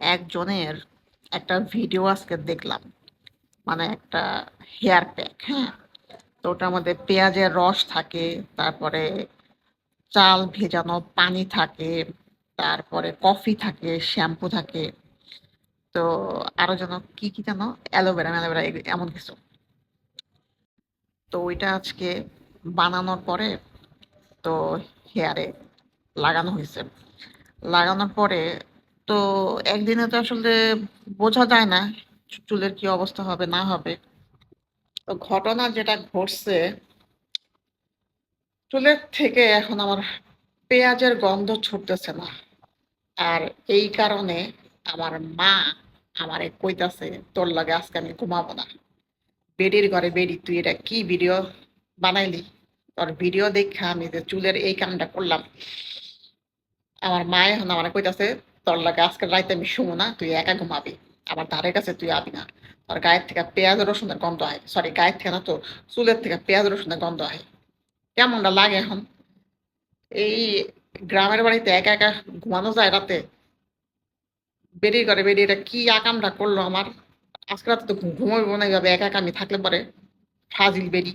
একজনের একটা ভিডিও আজকে দেখলাম, মানে একটা হেয়ার প্যাক, হ্যাঁ। তো ওটার মধ্যে পেঁয়াজের রস থাকে, তারপরে চাল ভেজানো পানি থাকে, তারপরে কফি থাকে, শ্যাম্পু থাকে, তো আরো যেন কি কি যেন অ্যালোভেরা ম্যালোভেরা এমন কিছু। তো ওইটা আজকে বানানোর পরে তো হেয়ারে লাগানো হয়েছে। লাগানোর পরে তো একদিনে তো আসলে বোঝা যায় না চুলের কি অবস্থা হবে না হবে। তো ঘটনা যেটা ঘটছে, চুলের থেকে এখন আমার পেঁয়াজের গন্ধ ছুটতেছে না। আর এই কারণে আমার মা আমারে কইতাছে, তোর লাগে আজকে আমি ঘুমাবো না। বেডির ঘরে বেডি, তুই এটা কি ভিডিও বানাইলি? তোর ভিডিও দেখা আমি যে চুলের এই কামটা করলাম, আমার মা এখন আমার কইতাছে, তোর লাগে আজকে রাইতে আমি শুবো না, তুই একা ঘুমাবি, আমার ধারে কাছে তুই আবি না। তোর গায়ের থেকে পেঁয়াজ রসুনের গন্ধ হয়, সরি গায়ের থেকে না, তো চুলের থেকে পেঁয়াজ রসুনের গন্ধ হয়। কেমনটা লাগে এখন? এই গ্রামের বাড়িতে একা একা ঘুমানো যায় রাতে? বেরিয়ে করে বেরিয়ে এটা কি আকামটা করলো আমার। আজকে রাতে তো ঘুমাইবো না এইভাবে একা একা আমি থাকলে পরে। ফাজিল বেরি।